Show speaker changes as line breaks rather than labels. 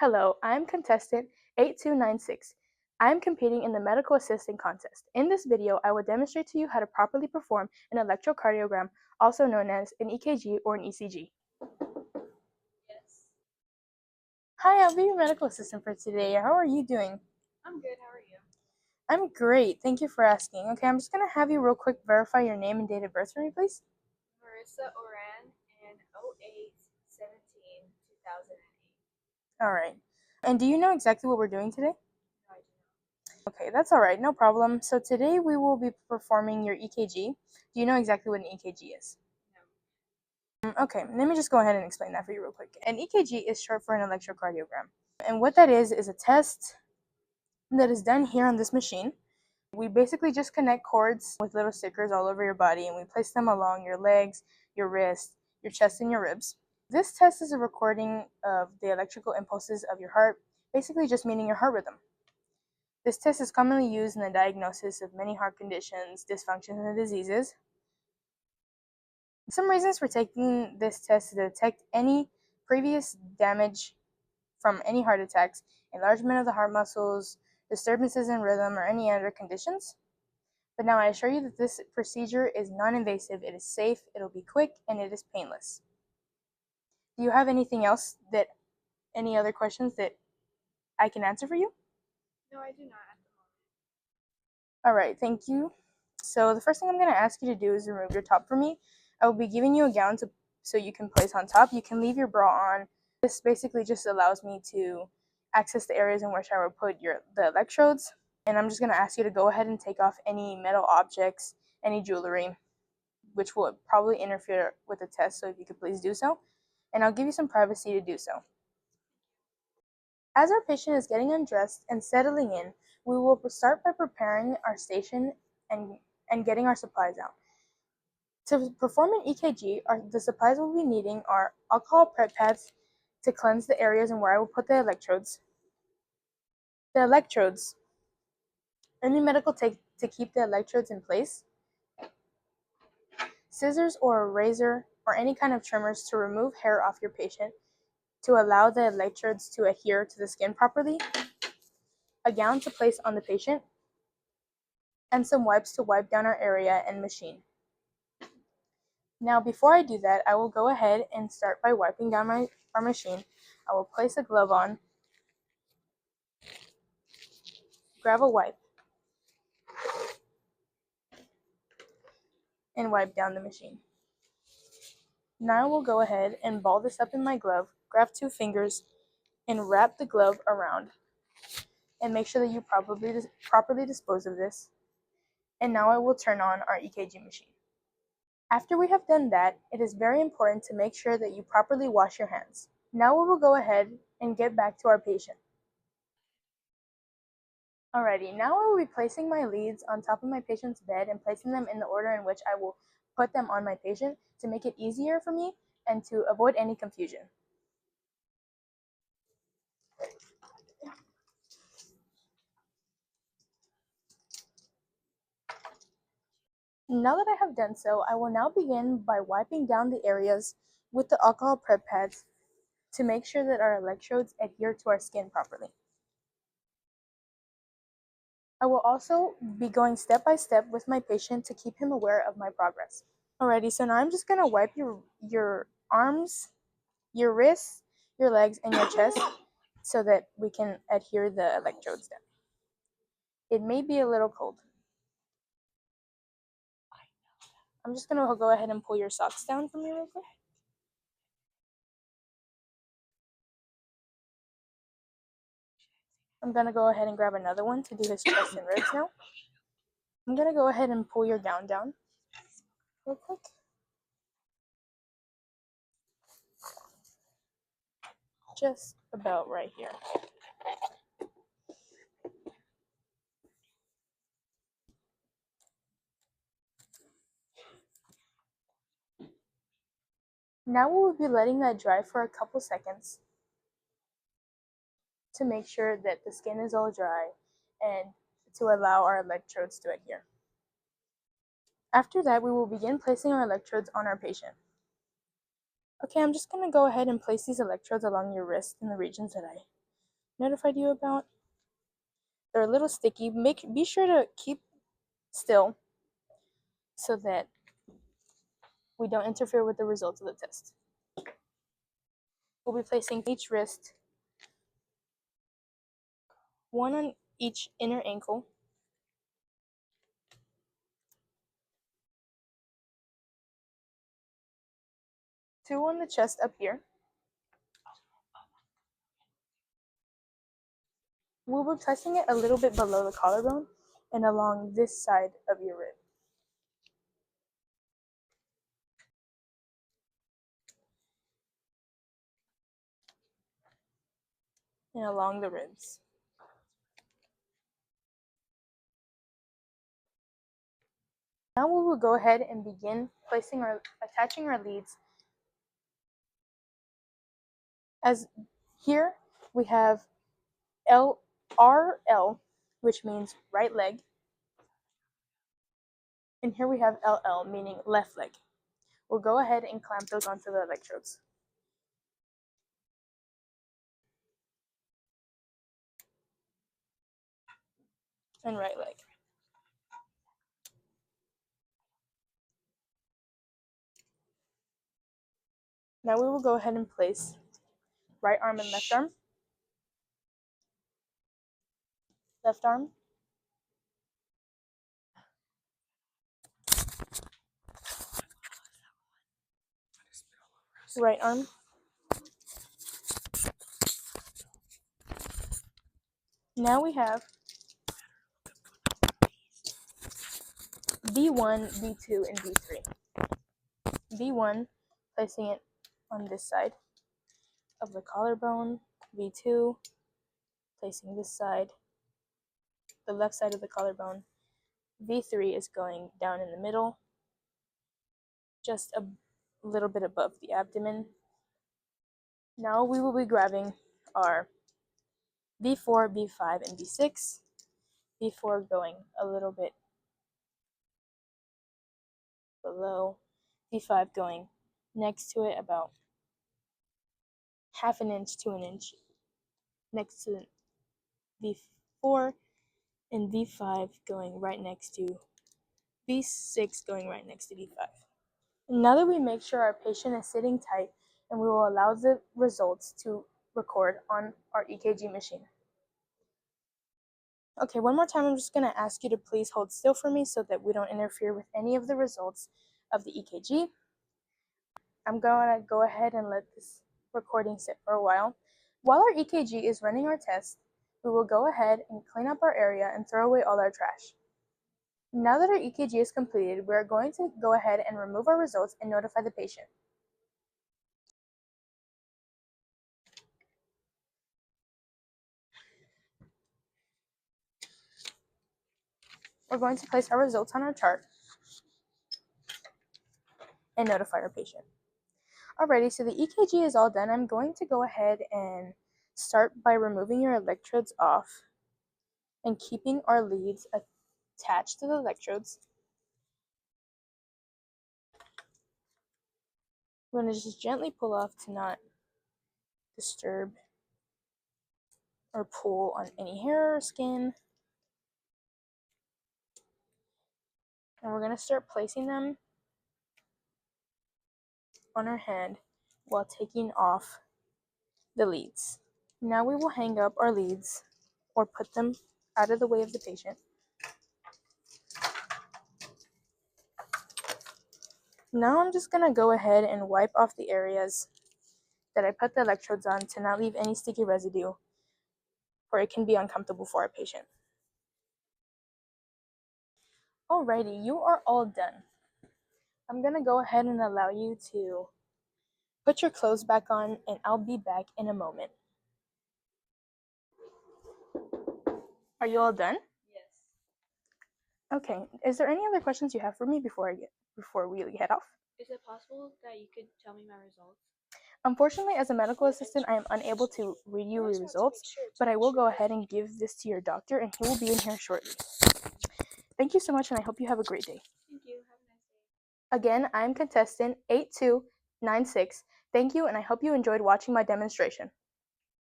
Hello, I'm Contestant 8296. I am competing in the Medical Assistant Contest. In this video, I will demonstrate to you how to properly perform an electrocardiogram, also known as an EKG or an ECG.
Yes.
Hi, I'll be your medical assistant for today. How are you doing?
I'm good. How are you?
I'm great. Thank you for asking. Okay, I'm just going to have you real quick verify your name and date of birth for me, please.
Marissa Oran and 08/17/2008.
All right. And do you know exactly what we're doing today?
No, I do not.
Okay, that's all right. No problem. So today we will be performing your EKG. Do you know exactly what an EKG is?
No.
Okay, let me just go ahead and explain that for you real quick. An EKG is short for an electrocardiogram. And what that is a test that is done here on this machine. We basically just connect cords with little stickers all over your body and we place them along your legs, your wrists, your chest, and your ribs. This test is a recording of the electrical impulses of your heart, basically just meaning your heart rhythm. This test is commonly used in the diagnosis of many heart conditions, dysfunctions, and diseases. Some reasons for taking this test is to detect any previous damage from any heart attacks, enlargement of the heart muscles, disturbances in rhythm, or any other conditions. But now I assure you that this procedure is non-invasive, it is safe, it'll be quick, and it is painless. Do you have any other questions that I can answer for you?
No, I do not at the moment.
All right, thank you. So the first thing I'm going to ask you to do is remove your top for me. I will be giving you a gown so you can place on top. You can leave your bra on. This basically just allows me to access the areas in which I will put the electrodes. And I'm just going to ask you to go ahead and take off any metal objects, any jewelry, which will probably interfere with the test, so if you could please do so. And I'll give you some privacy to do so. As our patient is getting undressed and settling in, we will start by preparing our station and getting our supplies out. To perform an EKG, the supplies we'll be needing are alcohol prep pads to cleanse the areas and where I will put the electrodes. Any medical tape to keep the electrodes in place, scissors or a razor or any kind of trimmers to remove hair off your patient to allow the electrodes to adhere to the skin properly, a gown to place on the patient, and some wipes to wipe down our area and machine. Now before I do that, I will go ahead and start by wiping down our machine. I will place a glove on, grab a wipe, and wipe down the machine. Now I will go ahead and ball this up in my glove, grab 2 fingers, and wrap the glove around. And make sure that you properly dispose of this. And now I will turn on our EKG machine. After we have done that, it is very important to make sure that you properly wash your hands. Now we will go ahead and get back to our patient. Alrighty, now I will be placing my leads on top of my patient's bed and placing them in the order in which I will put them on my patient to make it easier for me and to avoid any confusion. Now that I have done so, I will now begin by wiping down the areas with the alcohol prep pads to make sure that our electrodes adhere to our skin properly. I will also be going step by step with my patient to keep him aware of my progress. Alrighty, so now I'm just going to wipe your arms, your wrists, your legs, and your chest so that we can adhere the electrodes down. It may be a little cold. I'm just going to go ahead and pull your socks down for me real quick. I'm going to go ahead and grab another one to do his chest and ribs now. I'm going to go ahead and pull your gown down real quick. Just about right here. Now we will be letting that dry for a couple seconds to make sure that the skin is all dry and to allow our electrodes to adhere. After that, we will begin placing our electrodes on our patient. Okay, I'm just going to go ahead and place these electrodes along your wrist in the regions that I notified you about. They're a little sticky. Be sure to keep still so that we don't interfere with the results of the test. We'll be placing each wrist, one on each inner ankle, two on the chest up here. We'll be placing it a little bit below the collarbone and along this side of your rib. And along the ribs. Now we will go ahead and begin attaching our leads. As here we have RL, which means right leg. And here we have LL, meaning left leg. We'll go ahead and clamp those onto the electrodes. And right leg. Now we will go ahead and place right arm and left arm. Left arm. Right arm. Now we have V1, V2, and V3. V1, placing it on this side of the collarbone. V2, placing this side, the left side of the collarbone. V3 is going down in the middle, just a little bit above the abdomen. Now we will be grabbing our V4, V5, and V6. V4 going a little bit below, V5 going next to it about half an inch to an inch next to V4, and V5 going right next to V6 going right next to V5. Now that we make sure our patient is sitting tight, and we will allow the results to record on our EKG machine. Okay, one more time, I'm just going to ask you to please hold still for me so that we don't interfere with any of the results of the EKG. I'm going to go ahead and let this recording sit for a while. While our EKG is running our test, we will go ahead and clean up our area and throw away all our trash. Now that our EKG is completed, we are going to go ahead and remove our results and notify the patient. We're going to place our results on our chart and notify our patient. Alrighty, so the EKG is all done. I'm going to go ahead and start by removing your electrodes off and keeping our leads attached to the electrodes. We're going to just gently pull off to not disturb or pull on any hair or skin. And we're going to start placing them on our hand while taking off the leads. Now we will hang up our leads or put them out of the way of the patient. Now I'm just going to go ahead and wipe off the areas that I put the electrodes on to not leave any sticky residue, or it can be uncomfortable for our patient. Alrighty, you are all done. I'm going to go ahead and allow you to put your clothes back on, and I'll be back in a moment. Are you all done?
Yes.
Okay, is there any other questions you have for me before we head off?
Is it possible that you could tell me my results?
Unfortunately, as a medical assistant, I am unable to read you your results, but I will go ahead and give this to your doctor, and he will be in here shortly. Thank you so much, and I hope you have a great day.
Thank you. Have a nice day.
Again, I'm contestant 8296. Thank you, and I hope you enjoyed watching my demonstration.